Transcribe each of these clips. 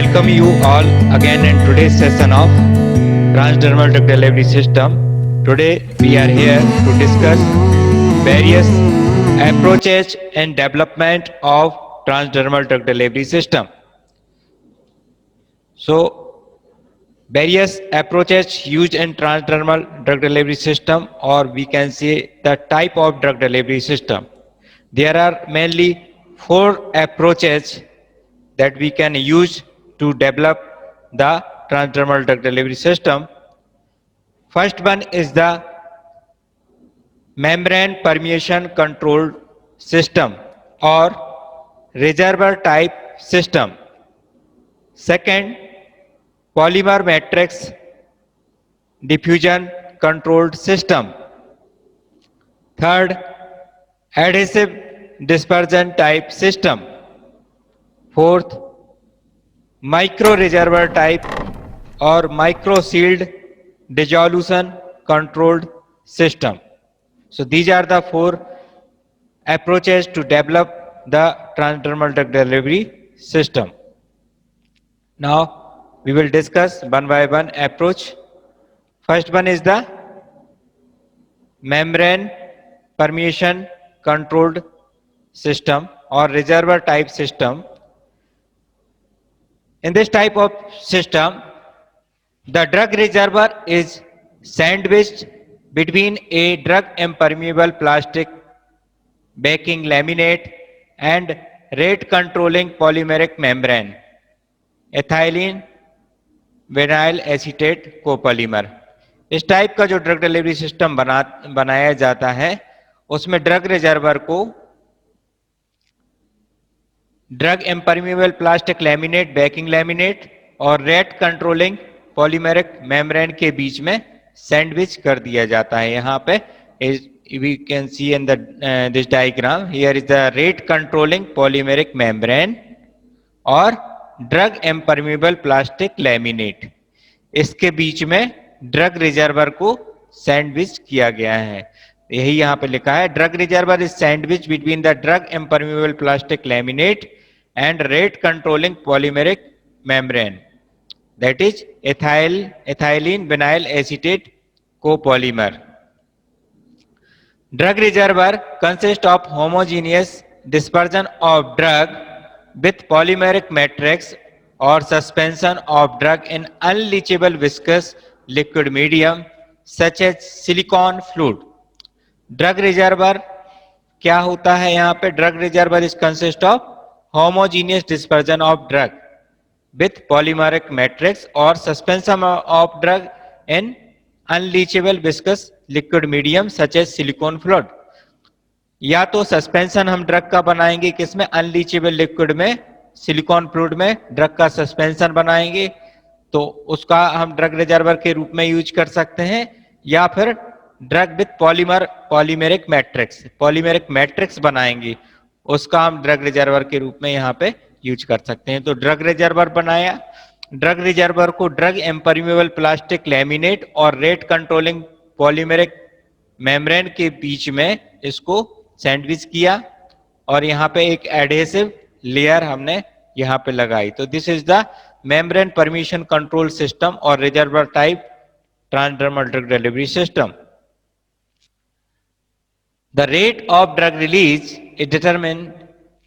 welcome you all again in today's session of Transdermal Drug Delivery System. Today we are here to discuss various approaches and development of transdermal drug delivery system. So, various approaches used in transdermal drug delivery system, or we can say the type of drug delivery system. There are mainly 4 approaches that we can use to develop the transdermal drug delivery system. First one is the membrane permeation controlled system or reservoir type system. Second, polymer matrix diffusion controlled system. Third, adhesive dispersion type system. Fourth, micro reservoir type or micro sealed dissolution controlled system. So these are the 4 approaches to develop the transdermal drug delivery system. Now we will discuss one by one approach. First one is the membrane permeation controlled system or reservoir type system. In this type of system, the drug reservoir is sandwiched between a drug impermeable plastic backing laminate and rate controlling polymeric membrane, ethylene vinyl acetate copolymer. इस type का जो drug delivery system बनाया जाता है उसमें drug reservoir को drug impermeable plastic laminate, banking laminate और rate controlling polymeric membrane के बीच में सैंडविच कर दिया जाता है. यहाँ पे we can see in the this diagram, here is the rate controlling polymeric membrane और ड्रग इम्परमेबल प्लास्टिक लैमिनेट, इसके बीच में ड्रग रिजर्वर को सैंडविच किया गया है. यही यहाँ पे लिखा है, drug reservoir is sandwich between the drug impermeable plastic laminate and rate controlling polymeric membrane, that is ethylene vinyl acetate copolymer. Drug reservoir consists of homogeneous dispersion of drug with polymeric matrix or suspension of drug in unleachable viscous liquid medium such as silicone fluid. Drug reservoir क्या होता है? यहाँ पे drug reservoir is consist of homogeneous dispersion of drug with polymeric matrix और suspension of drug in unleachable viscous liquid medium such as silicone fluid. या तो suspension हम drug का बनाएंगे किसमें? अनलीचेबल लिक्विड में, सिलिकॉन फ्लूइड में ड्रग का सस्पेंशन बनाएंगे तो उसका हम ड्रग रिजर्वर के रूप में यूज कर सकते हैं, या फिर ड्रग विथ पॉलीमेरिक मैट्रिक्स बनाएंगे उसका हम ड्रग रिजर्वर के रूप में यहाँ पे यूज कर सकते हैं. तो ड्रग रिजर्वर बनाया, ड्रग रिजर्वर को ड्रग इम्परमेबल प्लास्टिक लैमिनेट और रेट कंट्रोलिंग पॉलीमेरिक मेम्ब्रेन के बीच में इसको सैंडविच किया और यहाँ पे एक एडहेसिव लेयर हमने यहाँ पे लगाई. तो this is the membrane permission control system और reservoir type transdermal drug delivery system. The rate of drug release is determined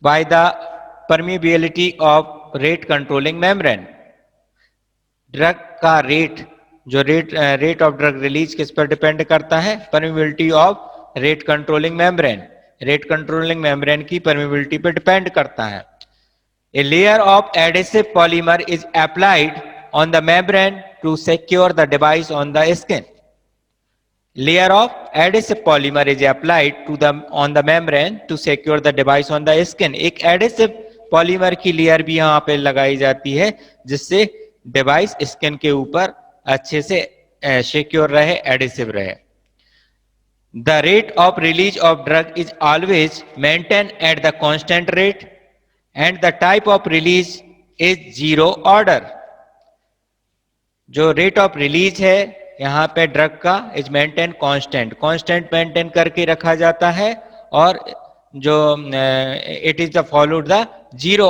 by the permeability of rate controlling membrane. Drug का रेट, जो rate of drug release किस पर depend करता है? Permeability of rate controlling membrane, rate controlling membrane की permeability पर depend करता है. A layer of adhesive polymer is applied on the membrane to secure the device on the skin. Layer of adhesive polymer is applied on the membrane to secure the device on the skin. एक adhesive polymer की layer भी यहाँ पे लगाई जाती है जिससे device skin के ऊपर अच्छे से सिक्योर रहे, एडिसिव रहे. The rate of release of drug is always maintained at the constant rate and the type of release is zero order. जो रेट ऑफ रिलीज है यहाँ पे ड्रग का इज मेंटेन कांस्टेंट मेंटेन करके रखा जाता है और जो it is the followed the zero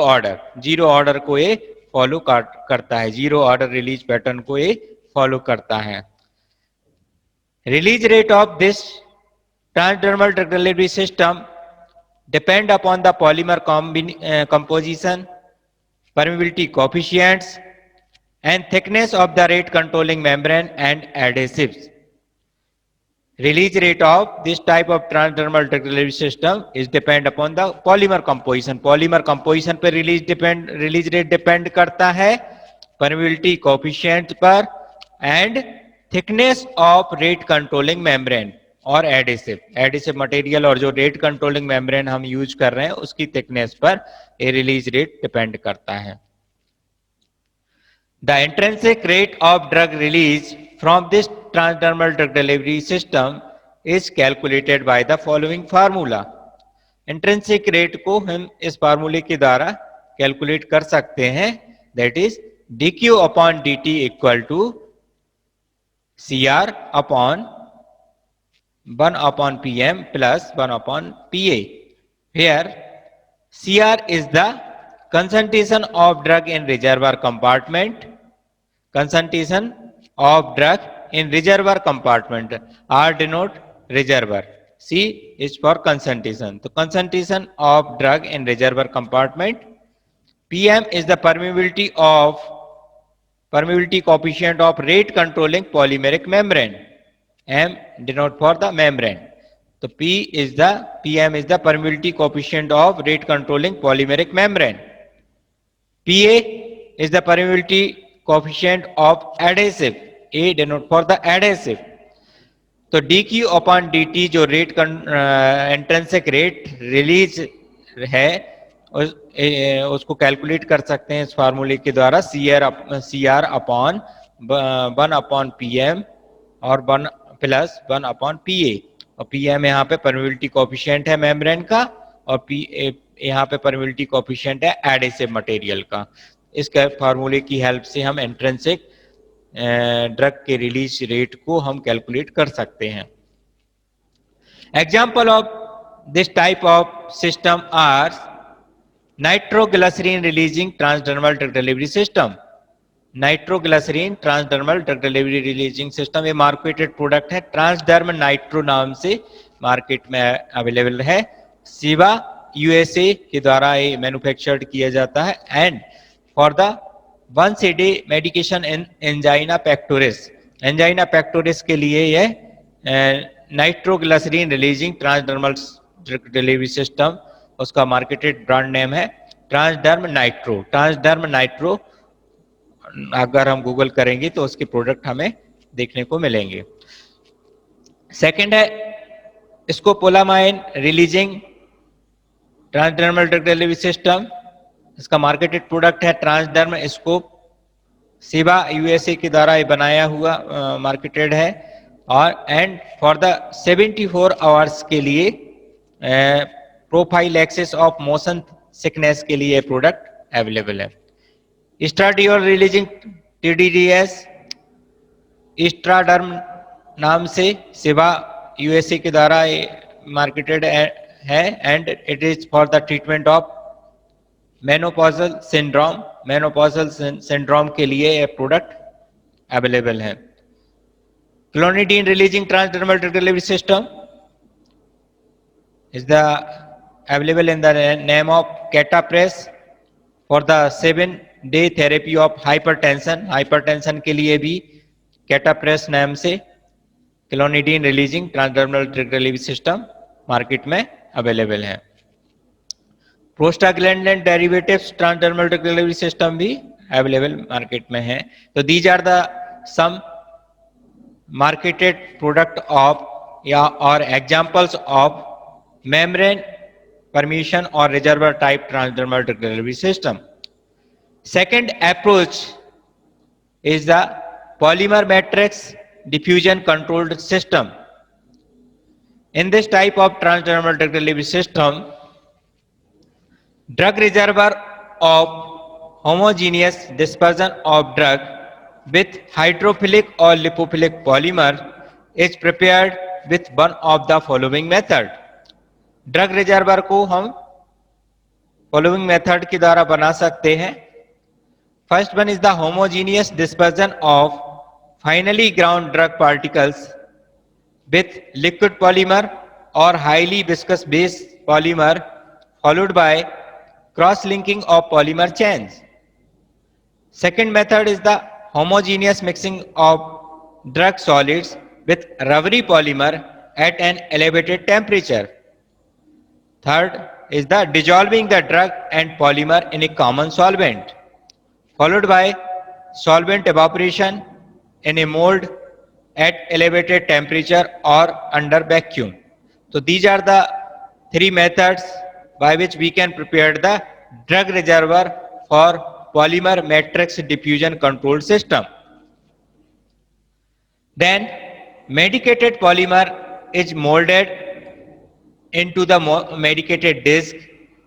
order को ये फॉलो करता है, जीरो ऑर्डर रिलीज पैटर्न को ये फॉलो करता है। Release rate of this transdermal drug delivery system depend upon the polymer composition, permeability coefficients, and thickness of the rate controlling membrane and adhesives. Release rate of this type of transdermal drug delivery system is depend upon the polymer composition. Polymer composition पर release rate depend करता है, permeability coefficient पर, and thickness of rate controlling membrane और adhesive material और जो rate controlling membrane हम use कर रहे हैं उसकी थिकनेस पर ये रिलीज रेट डिपेंड करता है। The intrinsic rate of drug release from this transdermal drug delivery system is calculated by the following formula. Intrinsic rate को हम इस फार्मूले के द्वारा कैलकुलेट कर सकते हैं, that is dq upon dt equal to cr upon 1 upon Pm plus 1 upon Pa, where Cr is the concentration of drug in reservoir compartment, concentration of drug in reservoir compartment, R denote reservoir, C is for concentration. So concentration of drug in reservoir compartment, Pm is the permeability coefficient of rate controlling polymeric membrane, M denote for the membrane. So Pm is the permeability coefficient of rate controlling polymeric membrane. Pa is the permeability coefficient of adhesive, A denote for the adhesive. तो dq upon dt जो rate intrinsic rate release है उसको calculate कर सकते हैं इस फार्मूले के द्वारा, cr अपॉन 1 अपॉन pm और 1 प्लस 1 अपॉन पीए, और पीएम यहाँ पे परमिबिलिटी कोएफिशिएंट है मेम्ब्रेन का और पीए यहाँ पे परमिबिलिटी कोएफिशिएंट है एडिसिव मटेरियल का। इसके फार्मूले की हेल्प से हम इंट्रिंसिक ड्रग के रिलीज रेट को हम कैलकुलेट कर सकते हैं। Example of this type of system are nitroglycerin releasing transdermal drug delivery system. Nitroglycerin transdermal drug delivery releasing system ये मार्केटेड प्रोडक्ट है, ट्रांसडर्म नाइट्रो नाम से मार्केट में अवेलेबल है। सिवा यूएसए के द्वारा ये मैन्युफैक्चर्ड किया जाता है and for the once a day medication in angina pectoris, angina pectoris के लिए ये nitroglycerin releasing transdermal drug delivery system उसका मार्केटेड ब्रांड नेम है ट्रांसडर्म नाइट्रो। ट्रांसडर्म नाइट्रो अगर हम गूगल करेंगे तो उसके प्रोडक्ट हमें देखने को मिलेंगे। सेकंड है scopolamine releasing transdermal drug delivery system, इसका मार्केटेड प्रोडक्ट है ट्रांसडर्म स्कोप, सिवा यूएसए के द्वारा ये बनाया हुआ मार्केटेड है और एंड फॉर द 74 आवर्स के लिए प्रोफाइलैक्सिस ऑफ मोशन सिकनेस के लिए प्रोडक्ट अवेलेबल है। स्ट्राडियोल रिलीजिंग टीडीडीएस स्ट्राडर्म नाम से सिवा यूएसए के द्वारा मार्केटेड है and it is for the treatment of menopausal syndrome, menopausal syndrome के लिए ये प्रोडक्ट अवेलेबल है। Clonidine releasing transdermal drug delivery system is the available in the name of Catapres for the 7-day therapy of hypertension। Hypertension के लिए भी Catapres नाम से clonidine releasing transdermal drug delivery system market में available है। Prostaglandin derivatives transdermal drug delivery system भी available market में है। तो these are the some marketed product of या और examples of membrane permeation or reservoir type transdermal drug delivery system. Second approach is the polymer matrix diffusion controlled system. In this type of transdermal drug delivery system, drug reservoir of homogeneous dispersion of drug with hydrophilic or lipophilic polymer is prepared with one of the following method. Drug reservoir को हम following method के द्वारा बना सकते हैं। First one is the homogeneous dispersion of finely ground drug particles with liquid polymer or highly viscous base polymer followed by cross-linking of polymer chains. Second method is the homogeneous mixing of drug solids with rubbery polymer at an elevated temperature. Third is the dissolving the drug and polymer in a common solvent, followed by solvent evaporation in a mold at elevated temperature or under vacuum. So these are the three methods by which we can prepare the drug reservoir for polymer matrix diffusion control system. Then medicated polymer is molded into the medicated disc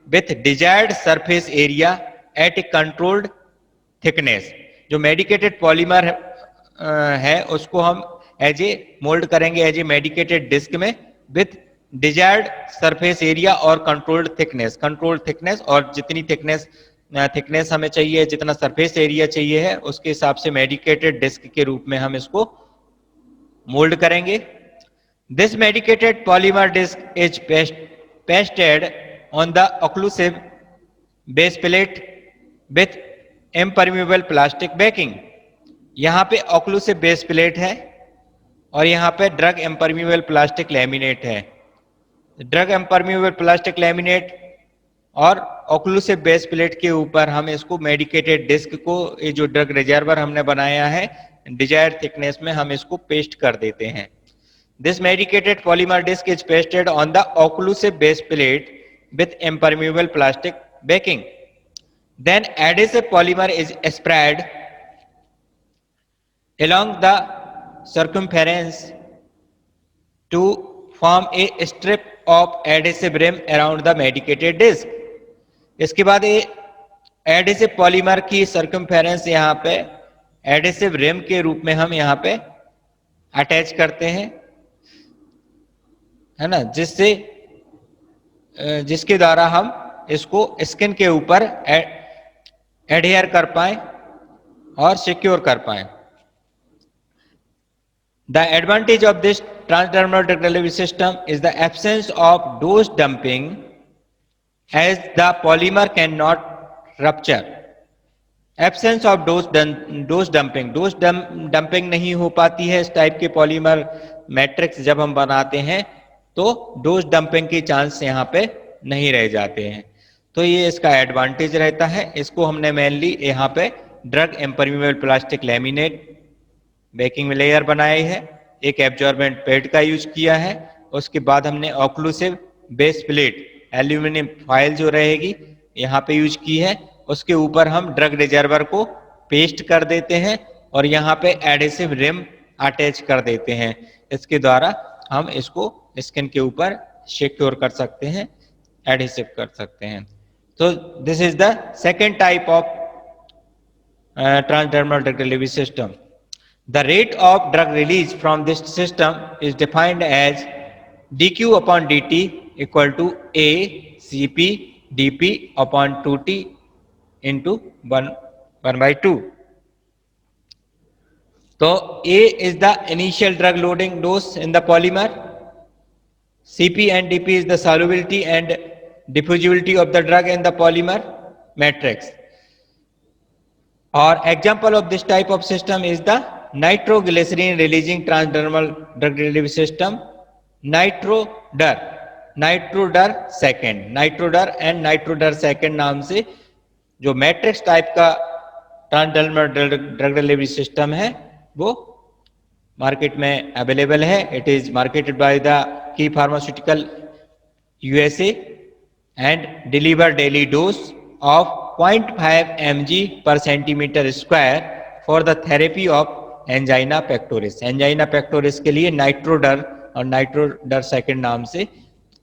with desired surface area at a controlled thickness. जो medicated polymer है उसको हम as a mould करेंगे as a medicated disc में with desired surface area और controlled thickness और जितनी thickness हमें चाहिए, जितना सरफेस एरिया चाहिए है उसके हिसाब से मेडिकेटेड डिस्क के रूप में हम इसको मोल्ड करेंगे. This medicated polymer disc is pasted on the occlusive base plate with impermeable plastic backing. यहाँ पे ऑक्लूसिव बेस प्लेट है और यहाँ पे ड्रग इम्परमेबल प्लास्टिक लैमिनेट है. ड्रग इम्परमेबल प्लास्टिक लैमिनेट और ऑक्लूसिव बेस प्लेट के ऊपर हम इसको मेडिकेटेड डिस्क को, ये जो ड्रग रिजर्वर हमने बनाया है डिजायर्ड थिकनेस में, हम इसको पेस्ट कर देते हैं. This medicated polymer disc is pasted on the occlusive base plate with impermeable plastic backing. Then adhesive polymer is spread along the circumference to form a strip of adhesive rim around the medicated disc. इसके बाद ये adhesive polymer की circumference यहाँ पे adhesive rim के रूप में हम यहाँ पे attach करते हैं, है ना, जिसके द्वारा हम इसको स्किन के ऊपर एडहेयर कर पाए और सिक्योर कर पाए. The advantage of this transdermal drug delivery system is the absence of dose dumping as the polymer can not rupture. Absence of dose dumping नहीं हो पाती है इस टाइप के पॉलीमर मैट्रिक्स जब हम बनाते हैं, तो डोज डंपिंग की चांस यहाँ पे नहीं रह जाते हैं. तो ये इसका एडवांटेज रहता है. इसको हमने मेनली यहाँ पे drug impermeable plastic laminate baking layer बनाई है, एक एब्जॉर्बेंट पैड का यूज किया है, उसके बाद हमने occlusive base plate aluminium foil जो रहेगी यहाँ पे यूज की है, उसके ऊपर हम ड्रग रिजर्वर को पेस्ट कर देते हैं और यहाँ पे एडहेसिव रिम अटैच कर देते हैं. इसके द्वारा हम इसको स्किन के ऊपर सिक्योर कर सकते हैं, एडहेसिव कर सकते हैं. So this is the second type of transdermal drug delivery system. The rate of drug release from this system is defined as dq upon dt equal to a cp dp upon 2t into 1 by 2. So a is the initial drug loading dose in the polymer, cp and dp is the solubility and diffusibility of the drug in the polymer matrix. Or example of this type of system is the nitroglycerin releasing transdermal drug delivery system, NitroDer and NitroDer second नाम से जो matrix type का transdermal drug delivery system है वो market में available है. It is marketed by the key pharmaceutical USA and deliver daily dose of 0.5 mg per centimeter square for the therapy of angina pectoris. angina pectoris के लिए नाइट्रोडर और नाइट्रोडर second नाम से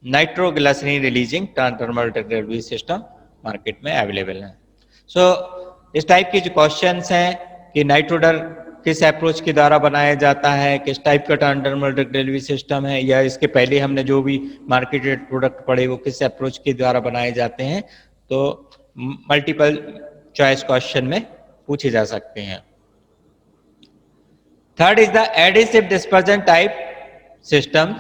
nitroglycerin releasing transdermal drug delivery system market में available है. So इस type के जो क्वेश्चंस हैं कि नाइट्रोडर किस अप्रोच के द्वारा बनाया जाता है, किस टाइप का ट्रांसडर्मल ड्रग डिलीवरी सिस्टम है, या इसके पहले हमने जो भी मार्केटेड प्रोडक्ट पढ़े वो किस अप्रोच के द्वारा बनाए जाते हैं, तो मल्टीपल चॉइस क्वेश्चन में पूछे जा सकते हैं। Third is the adhesive dispersion type system.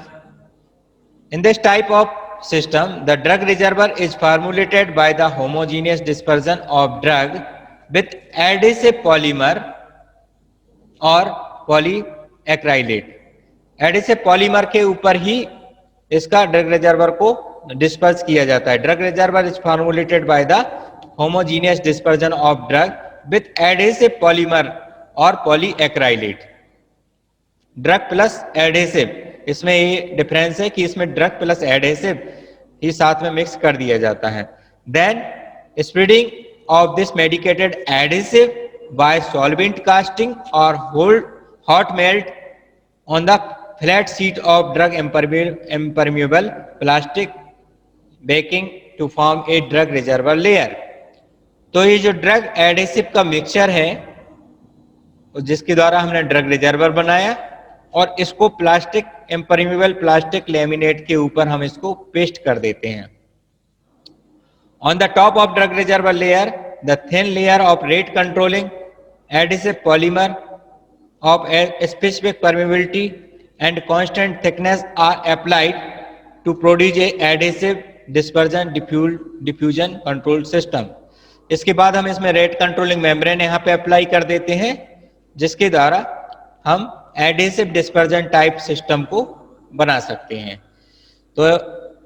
In this type of system, the drug reservoir is formulated by the homogeneous dispersion of drug with adhesive polymer or polyacrylate। Adhesive polymer के ऊपर ही इसका drug reservoir को disperse किया जाता है। Drug reservoir is formulated by the homogeneous dispersion of drug with adhesive polymer और पॉलीएक्राइलेट। Drug plus adhesive, इसमें ये डिफरेंस है कि इसमें ड्रग प्लस एडेसिव ही साथ में मिक्स कर दिया जाता है। Then spreading of this medicated adhesive by solvent casting और hold hot melt on the flat sheet of drug impermeable plastic backing to form a drug reservoir layer. तो ये जो ड्रग एडेसिव का मिक्सचर है जिसके द्वारा हमने ड्रग रिजर्वर बनाया और इसको प्लास्टिक इम्परमेबल प्लास्टिक लेमिनेट के ऊपर हम इसको पेस्ट कर देते हैं। On the top of drug reservoir layer the thin layer of rate controlling adhesive polymer of specific permeability and constant thickness are applied to produce a adhesive dispersion diffusion control system. इसके बाद हम इसमें rate controlling membrane यहाँ पे apply कर देते हैं जिसके द्वारा हम एडिसिव डिस्पर्जन टाइप सिस्टम को बना सकते हैं। तो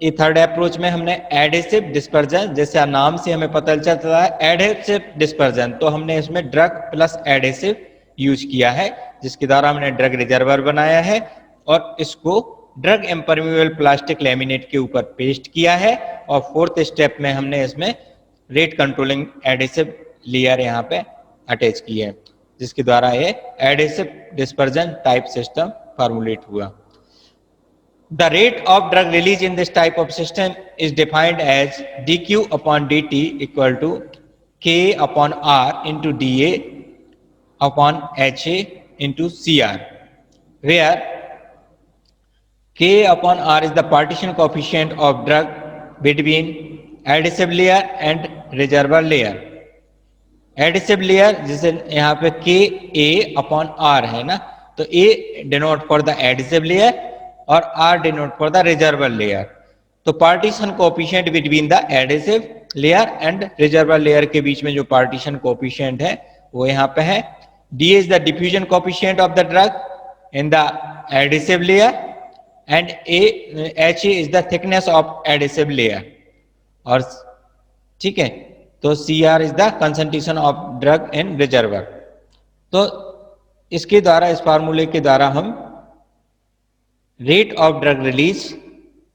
ये थर्ड अप्रोच में हमने एडिसिव डिस्पर्जन, जैसे नाम से हमें पता चलता है एडिसिव डिस्पर्जन, तो हमने इसमें ड्रग प्लस एडिसिव यूज किया है जिसके द्वारा हमने ड्रग रिजर्वर बनाया है और इसको ड्रग इम्परमेबल प्लास्टिक लेमिनेट के ऊपर पेस्ट किया है। और फोर्थ स्टेप में हमने इसमें रेट कंट्रोलिंग एडिसिव लेयर यहाँ पे अटैच की है जिसके द्वारा ये adhesive dispersion type system formulate हुआ। The rate of drug release in this type of system is defined as dq upon dt equal to k upon r into dA upon HA into Cr, where k upon r is the partition coefficient of drug between adhesive layer and reservoir layer। Adhesive layer जिसे यहाँ पे के ए upon are है ना, तो a denote for the adhesive layer और r denote for the reservoir layer. तो partition coefficient between the adhesive layer and reservoir layer के बीच में जो पार्टीशन कोएफिशिएंट है वो यहाँ पे है। D is the diffusion coefficient of the drug in the adhesive layer and H is the thickness of adhesive layer. और ठीक है, तो Cr is the concentration of drug in reservoir. तो इसके द्वारा, इस फार्मूले के द्वारा हम रेट ऑफ ड्रग रिलीज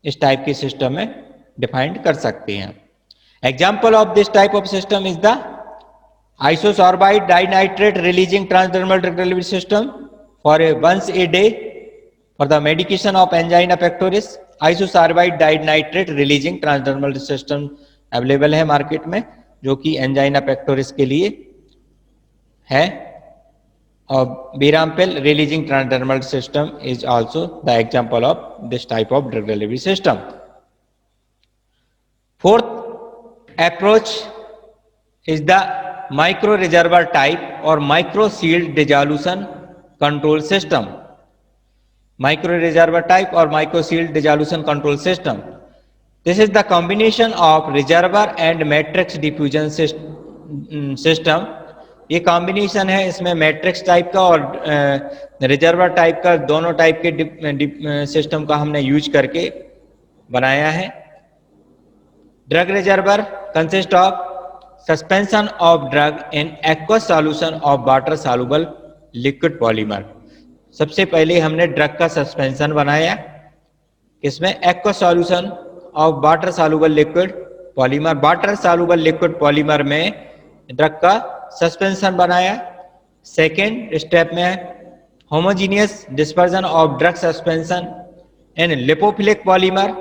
इस टाइप के सिस्टम में डिफाइंड कर सकते हैं। Example of this type of system is the isosorbide dinitrate releasing transdermal drug delivery system for a once a day for the medication of angina pectoris. Isosorbide dinitrate releasing transdermal system available है market में जो कि angina pectoris के लिए है। और बीरामपिल releasing transdermal system is also the example of this type of drug delivery system. Fourth approach is the micro reservoir type और micro sealed dissolution control system. Micro reservoir type और micro sealed dissolution control system, this is the combination of reservoir and matrix diffusion system। ये combination है, इसमें matrix type का और reservoir type का, दोनों type के सिस्टम का हमने यूज करके बनाया है। Drug reservoir consist of suspension of drug in aqueous solution of water soluble liquid polymer. सबसे पहले हमने ड्रग का सस्पेंशन बनाया, इसमें aqueous solution of water soluble liquid polymer. Water soluble liquid polymer में ड्रग का सस्पेंशन बनाया। सेकेंड स्टेप में homogeneous dispersion of drug suspension in lipophilic polymer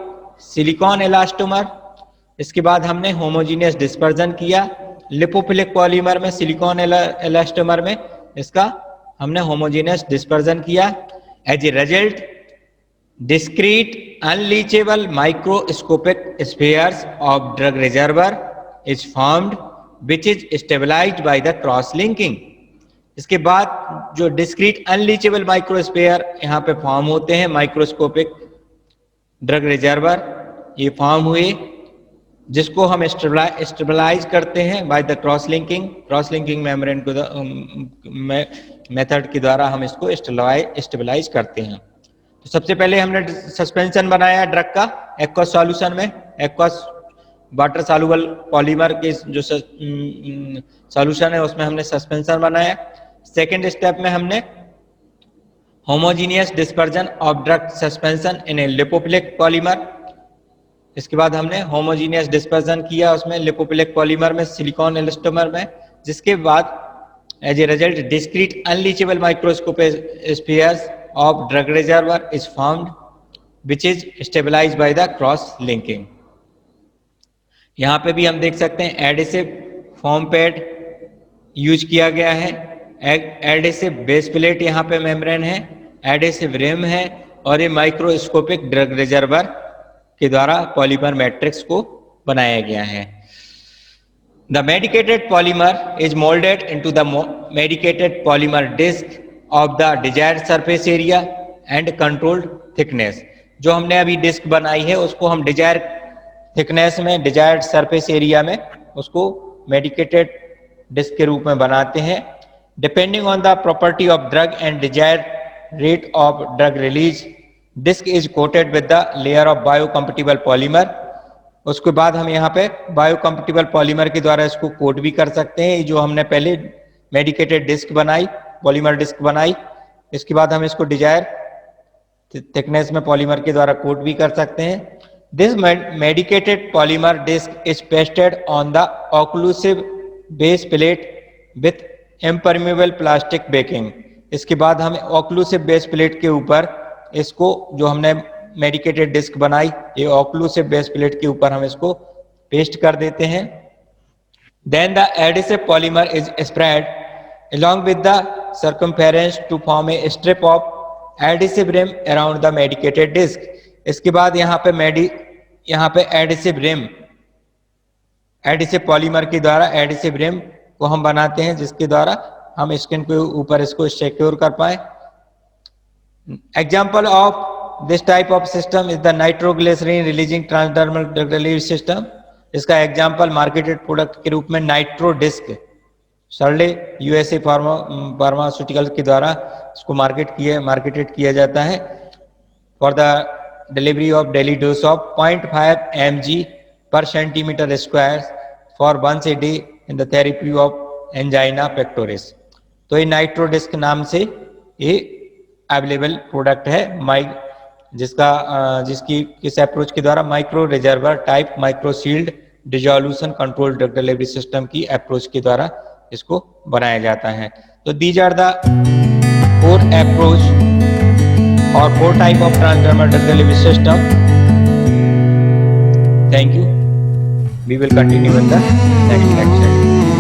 silicone elastomer. इसके बाद हमने होमोजीनियस डिस्पर्जन किया लिपोफिलिक पॉलीमर में, सिलिकॉन इलास्टोमर में इसका हमने होमोजीनियस डिस्पर्जन किया। As a result discrete unleachable microscopic spheres of drug reservoir is formed which is stabilized by the cross linking. इसके बाद जो डिस्क्रीट अनलीचेबल माइक्रोस्फीयर यहाँ पे फॉर्म होते हैं, माइक्रोस्कोपिक ड्रग रिजर्वर ये फॉर्म हुए, जिसको हम स्टेबलाइज करते हैं bye the cross linking membrane को मेथड के द्वारा हम इसको स्टेबलाइज करते हैं। तो सबसे पहले हमने सस्पेंशन बनाया ड्रग का एक्वस सॉल्यूशन में, एक्वस वाटर सॉल्युबल पॉलीमर के जो सॉल्यूशन है उसमें हमने सस्पेंशन बनाया। सेकेंड स्टेप में हमने homogeneous dispersion of drug suspension in a lipophilic polymer, इसके बाद हमने होमोजीनियस डिस्पर्जन किया उसमें लिपोफिलिक पॉलीमर में, सिलिकॉन इलास्टोमर में, जिसके बाद as a result discrete unleachable microscopic spheres of drug reservoir is formed which is stabilized by the cross linking. यहाँ पे भी हम देख सकते हैं एडिसिव फॉर्म पैड यूज किया गया है, एडिसिव बेस प्लेट यहाँ पे मेम्ब्रेन है, एडिसिव रिम है और ये माइक्रोस्कोपिक ड्रग रिजर्वर के द्वारा पॉलीमर मैट्रिक्स को बनाया गया है। The medicated polymer is moulded into the medicated polymer disc of the desired surface area and controlled thickness. जो हमने अभी डिस्क बनाई है उसको हम डिजायर्ड थिकनेस में, डिजायर्ड सरफेस एरिया में उसको मेडिकेटेड डिस्क के रूप में बनाते हैं। Depending on the property of drug and desired rate of drug release, disc is coated with the layer of biocompatible polymer. उसके बाद हम यहाँ पे बायोकम्पेटिबल पॉलीमर के द्वारा इसको कोट भी कर सकते हैं। जो हमने पहले मेडिकेटेड डिस्क बनाई, पॉलीमर डिस्क बनाई, इसके बाद हम इसको डिजायर थिकनेस में पॉलीमर के द्वारा कोट भी कर सकते हैं। This medicated polymer disc is pasted on the occlusive base plate with impermeable plastic backing. इसके बाद हम ऑक्लूसिव बेस प्लेट के ऊपर इसको, जो हमने मेडिकेटेड डिस्क बनाई, ये ऑक्लूसिव बेस प्लेट के ऊपर हम इसको पेस्ट कर देते हैं। Then the adhesive polymer is spread along with the circumference to form a strip of adhesive rim around the medicated disc. इसके बाद यहाँ पे एडिसिव रिम, एडिसिव पॉलीमर के द्वारा एडिसिव रिम को हम बनाते हैं, जिसके द्वारा हम स्किन के ऊपर इसको सिक्योर कर पाए। Example of this type of system is the nitroglycerin releasing transdermal drug release system. इसका एग्जाम्पल मार्केटेड प्रोडक्ट के रूप में Nitro Disc Searle USA pharmaceutical के द्वारा इसको मार्केटेड किया जाता है for the delivery of daily dose of 0.5 mg पर centimetre square for once a day in the therapy of angina pectoris. तो ये नाइट्रो डिस्क नाम से ये अवेलेबल प्रोडक्ट है, जिसकी इस अप्रोच के द्वारा micro reservoir type microsealed dissolution control drug delivery system की अप्रोच के द्वारा इसको बनाया जाता है। तो दीज आर द 4 अप्रोच और 4 type of transdermal drug delivery system. Thank you. We will continue in the next lecture.